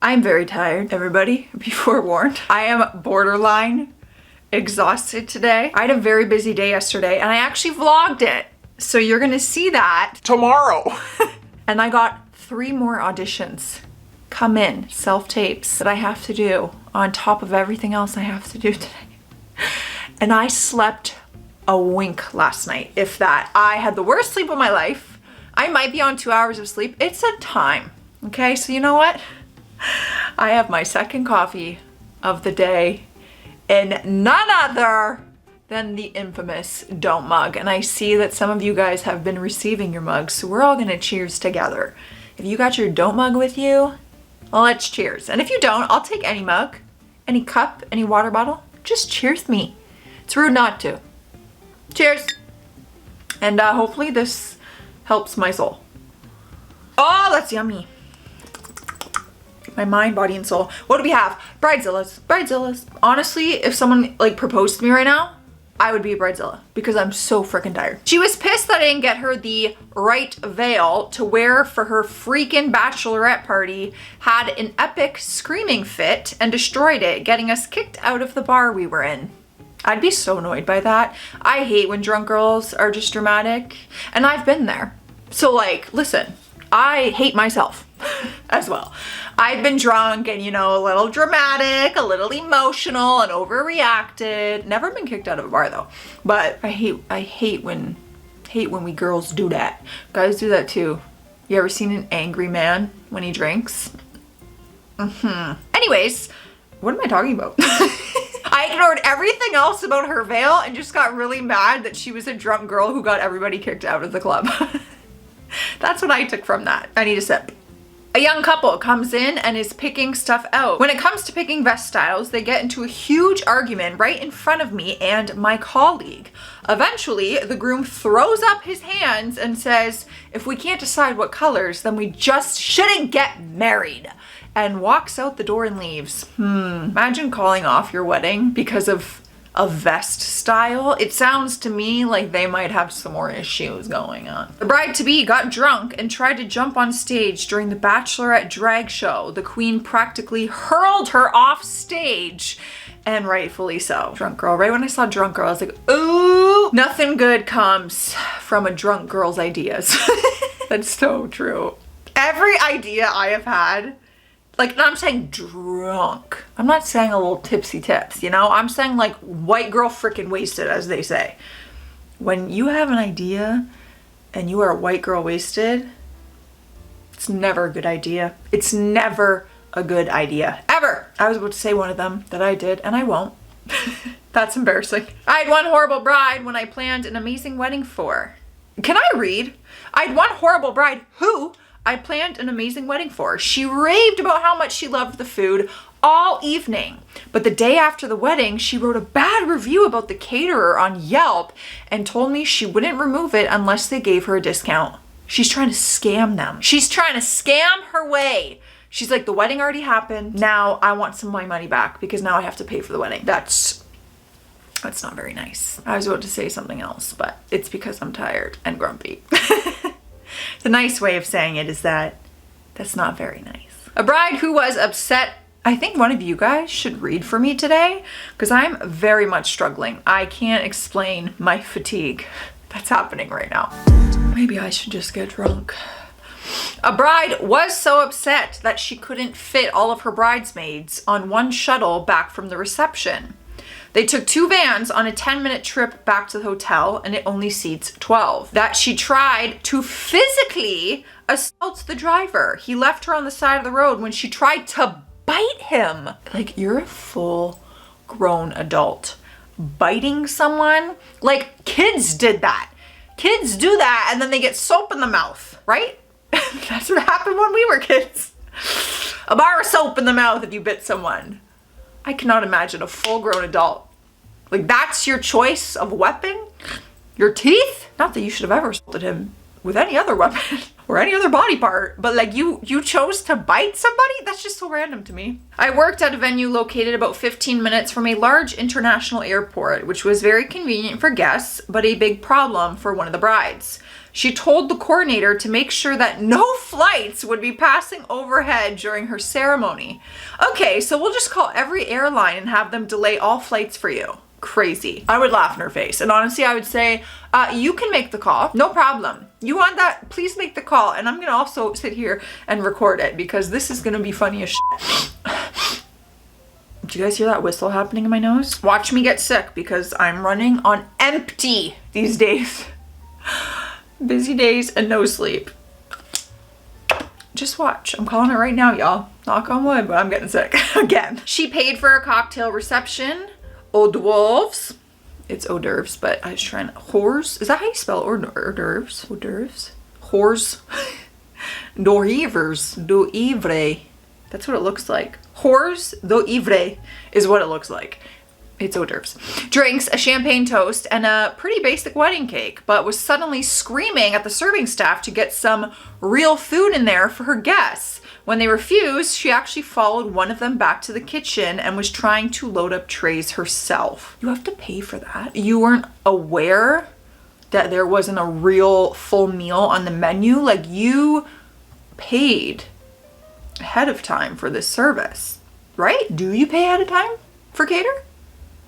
I'm very tired, everybody, be forewarned. I am borderline exhausted today. I had a very busy day yesterday and I actually vlogged it. So you're gonna see that tomorrow. And I got 3 more auditions come in, self-tapes that I have to do on top of everything else I have to do today. And I slept a wink last night, if that. I had the worst sleep of my life. I might be on 2 hours of sleep. It's a time, okay? So you know what? I have my second coffee of the day and none other than the infamous Don't mug. And I see that some of you guys have been receiving your mugs, so we're all gonna cheers together. If you got your Don't mug with you, well, let's cheers. And if you don't, I'll take any mug, any cup, any water bottle. Just cheers me. It's rude not to. Cheers. And hopefully this helps my soul. Oh, that's yummy. My mind, body, and soul. What do we have? Bridezillas. Bridezillas. Honestly, if someone like proposed to me right now, I would be a bridezilla because I'm so freaking tired. She was pissed that I didn't get her the right veil to wear for her freaking bachelorette party, had an epic screaming fit and destroyed it, getting us kicked out of the bar we were in. I'd be so annoyed by that. I hate when drunk girls are just dramatic, and I've been there. So like, listen, I hate myself as well. I've been drunk and, you know, a little dramatic, a little emotional and overreacted. Never been kicked out of a bar though. But I hate when we girls do that. Guys do that too. You ever seen an angry man when he drinks? Anyways, what am I talking about? I ignored everything else about her veil and just got really mad that she was a drunk girl who got everybody kicked out of the club. That's what I took from that. I need a sip. A young couple comes in and is picking stuff out. When it comes to picking vest styles, they get into a huge argument right in front of me and my colleague. Eventually, the groom throws up his hands and says, if we can't decide what colors, then we just shouldn't get married. And walks out the door and leaves. Imagine calling off your wedding because of a vest style. It sounds to me like they might have some more issues going on. The bride-to-be got drunk and tried to jump on stage during the Bachelorette drag show. The queen practically hurled her off stage, and rightfully so. Drunk girl. Right when I saw drunk girl, I was like, ooh, nothing good comes from a drunk girl's ideas. That's so true. Every idea I have had, like, and I'm saying drunk. I'm not saying a little tipsy tips, you know? I'm saying like white girl freaking wasted, as they say. When you have an idea and you are a white girl wasted, it's never a good idea. It's never a good idea. Ever. I was about to say one of them that I did and I won't. That's embarrassing. I had one horrible bride when I planned an amazing wedding for. Can I read? I had one horrible bride who I planned an amazing wedding for. She raved about how much she loved the food all evening. But the day after the wedding, she wrote a bad review about the caterer on Yelp and told me she wouldn't remove it unless they gave her a discount. She's trying to scam them. She's trying to scam her way. She's like, the wedding already happened. Now I want some of my money back because now I have to pay for the wedding. That's not very nice. I was about to say something else, but it's because I'm tired and grumpy. The nice way of saying it is that that's not very nice. A bride who was upset. I think one of you guys should read for me today because I'm very much struggling. I can't explain my fatigue that's happening right now. Maybe I should just get drunk. A bride was so upset that she couldn't fit all of her bridesmaids on one shuttle back from the reception. They took 2 vans on a 10-minute trip back to the hotel and it only seats 12. That she tried to physically assault the driver. He left her on the side of the road when she tried to bite him. Like, you're a full-grown adult. Biting someone? Like, kids did that. Kids do that and then they get soap in the mouth, right? That's what happened when we were kids. A bar of soap in the mouth if you bit someone. I cannot imagine a full-grown adult. Like, that's your choice of weapon? Your teeth? Not that you should have ever assaulted him with any other weapon or any other body part, but like you chose to bite somebody? That's just so random to me. I worked at a venue located about 15 minutes from a large international airport, which was very convenient for guests, but a big problem for one of the brides. She told the coordinator to make sure that no flights would be passing overhead during her ceremony. Okay, so we'll just call every airline and have them delay all flights for you. Crazy. I would laugh in her face. And honestly, I would say, you can make the call. No problem. You want that? Please make the call. And I'm going to also sit here and record it because this is going to be funny as shit. Did you guys hear that whistle happening in my nose? Watch me get sick because I'm running on empty these days. Busy days and no sleep. Just watch. I'm calling it right now, y'all. Knock on wood, but I'm getting sick again. She paid for a cocktail reception. Hors d'oeuvres. It's hors d'oeuvres, but I was trying to... Hors? Is that how you spell hors d'oeuvres? Hors d'oeuvres? Hors? D'oeuvres. D'oeuvre. That's what it looks like. Hors d'oeuvre is what it looks like. It's hors d'oeuvres. Drinks, a champagne toast, and a pretty basic wedding cake, but was suddenly screaming at the serving staff to get some real food in there for her guests. When they refused, she actually followed one of them back to the kitchen and was trying to load up trays herself. You have to pay for that? You weren't aware that there wasn't a real full meal on the menu? Like, you paid ahead of time for this service, right? Do you pay ahead of time for cater?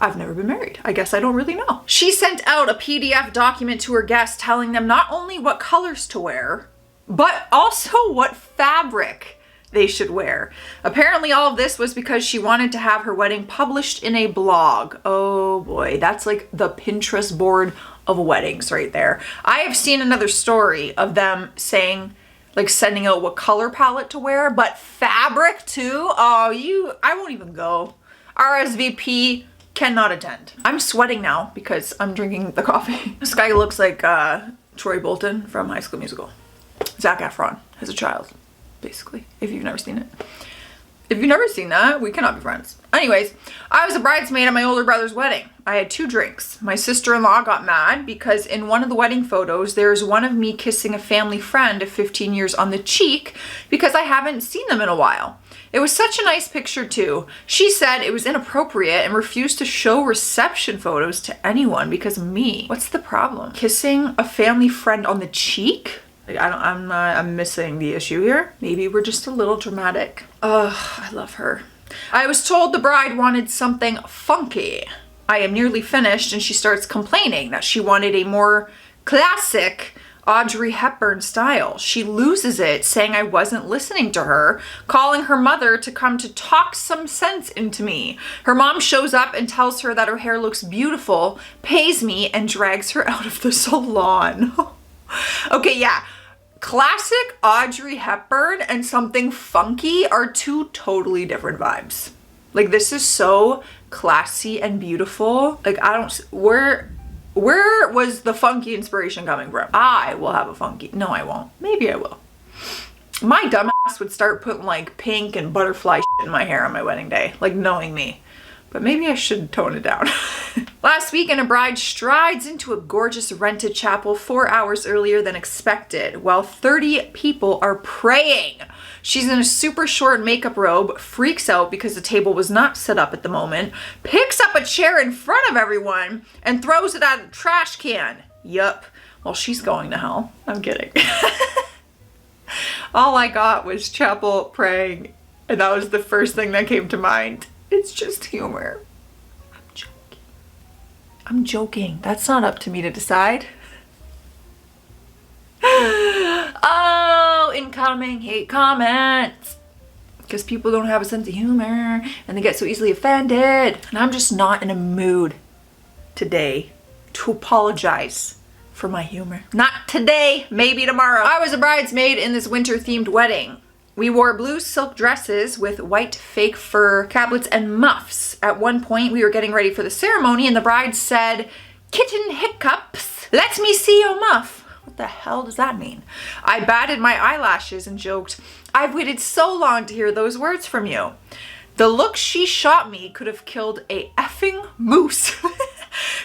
I've never been married. I guess I don't really know. She sent out a PDF document to her guests telling them not only what colors to wear, but also what fabric they should wear. Apparently all of this was because she wanted to have her wedding published in a blog. Oh boy, that's like the Pinterest board of weddings right there. I have seen another story of them saying, like sending out what color palette to wear, but fabric too? Oh, I won't even go. RSVP, cannot attend. I'm sweating now because I'm drinking the coffee. This guy looks like Troy Bolton from High School Musical. Zac Efron as a child, basically, if you've never seen it. If you've never seen that, we cannot be friends. Anyways, I was a bridesmaid at my older brother's wedding. I had 2 drinks. My sister-in-law got mad because in one of the wedding photos, there's one of me kissing a family friend of 15 years on the cheek because I haven't seen them in a while. It was such a nice picture too. She said it was inappropriate and refused to show reception photos to anyone because of me. What's the problem? Kissing a family friend on the cheek? Like, I'm missing the issue here. Maybe we're just a little dramatic. Ugh, I love her. I was told the bride wanted something funky. I am nearly finished and she starts complaining that she wanted a more classic Audrey Hepburn style. She loses it, saying I wasn't listening to her, calling her mother to come to talk some sense into me. Her mom shows up and tells her that her hair looks beautiful, pays me, and drags her out of the salon. Okay, yeah. Classic Audrey Hepburn and something funky are 2 totally different vibes. Like, this is so classy and beautiful. Like, where was the funky inspiration coming from? I will have a funky. No, I won't. Maybe I will. My dumbass would start putting like pink and butterfly shit in my hair on my wedding day, like knowing me. But maybe I should tone it down. Last weekend, a bride strides into a gorgeous rented chapel 4 hours earlier than expected, while 30 people are praying. She's in a super short makeup robe, freaks out because the table was not set up at the moment, picks up a chair in front of everyone, and throws it at a trash can. Yup. Well, she's going to hell. I'm kidding. All I got was chapel praying, and that was the first thing that came to mind. It's just humor. I'm joking. I'm joking. That's not up to me to decide. Oh, incoming hate comments. Because people don't have a sense of humor and they get so easily offended. And I'm just not in a mood today to apologize for my humor. Not today, maybe tomorrow. I was a bridesmaid in this winter themed wedding. We wore blue silk dresses with white fake fur cablets and muffs. At one point, we were getting ready for the ceremony and the bride said, "Kitten hiccups, let me see your muff." What the hell does that mean? I batted my eyelashes and joked, "I've waited so long to hear those words from you." The look she shot me could have killed a effing moose.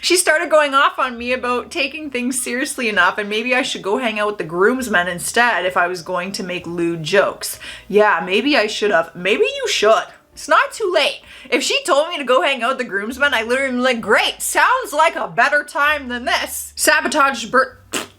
She started going off on me about taking things seriously enough and maybe I should go hang out with the groomsmen instead if I was going to make lewd jokes. Yeah, maybe I should have. Maybe you should. It's not too late. If she told me to go hang out with the groomsmen, I literally am like, great, sounds like a better time than this.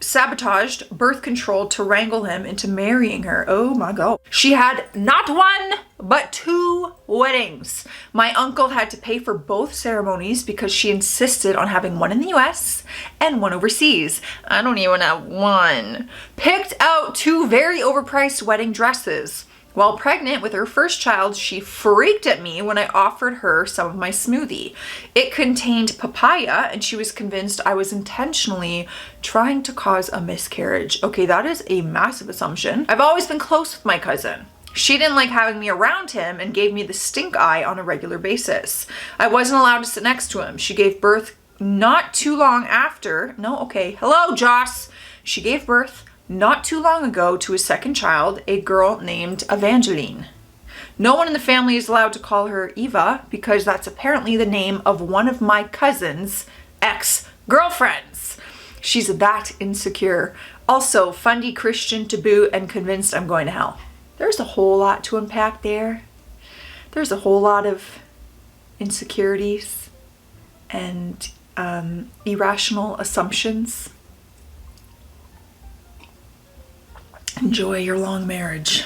sabotaged birth control to wrangle him into marrying her. Oh my God. She had not one, but 2 weddings. My uncle had to pay for both ceremonies because she insisted on having one in the US and one overseas. I don't even have one. Picked out 2 very overpriced wedding dresses. While pregnant with her first child, she freaked at me when I offered her some of my smoothie. It contained papaya, and she was convinced I was intentionally trying to cause a miscarriage. Okay, that is a massive assumption. I've always been close with my cousin. She didn't like having me around him and gave me the stink eye on a regular basis. I wasn't allowed to sit next to him. She gave birth not too long after. No, okay. Hello, Joce. She gave birth not too long ago to his second child, a girl named Evangeline. No one in the family is allowed to call her Eva because that's apparently the name of one of my cousin's ex-girlfriends. She's that insecure. Also, fundy Christian to boot and convinced I'm going to hell. There's a whole lot to unpack there. There's a whole lot of insecurities and irrational assumptions. Enjoy your long marriage.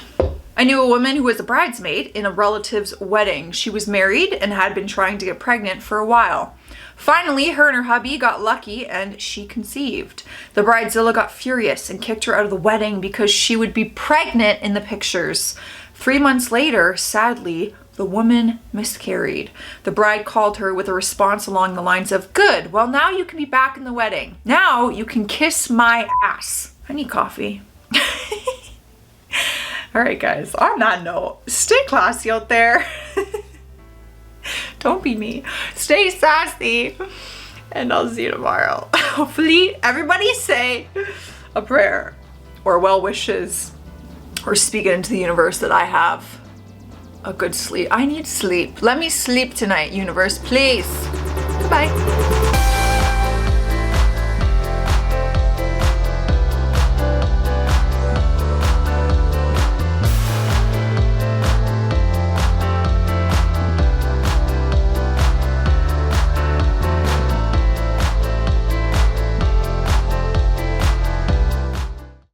I knew a woman who was a bridesmaid in a relative's wedding. She was married and had been trying to get pregnant for a while. Finally, her and her hubby got lucky and she conceived. The bridezilla got furious and kicked her out of the wedding because she would be pregnant in the pictures. 3 months later, sadly, the woman miscarried. The bride called her with a response along the lines of, "Good, well now you can be back in the wedding. Now you can kiss my ass." I need coffee. All right, guys, on that note, stay classy out there. Don't be me. Stay sassy. And I'll see you tomorrow. Hopefully, everybody say a prayer or well wishes or speak it into the universe that I have a good sleep. I need sleep. Let me sleep tonight, universe, please. Goodbye.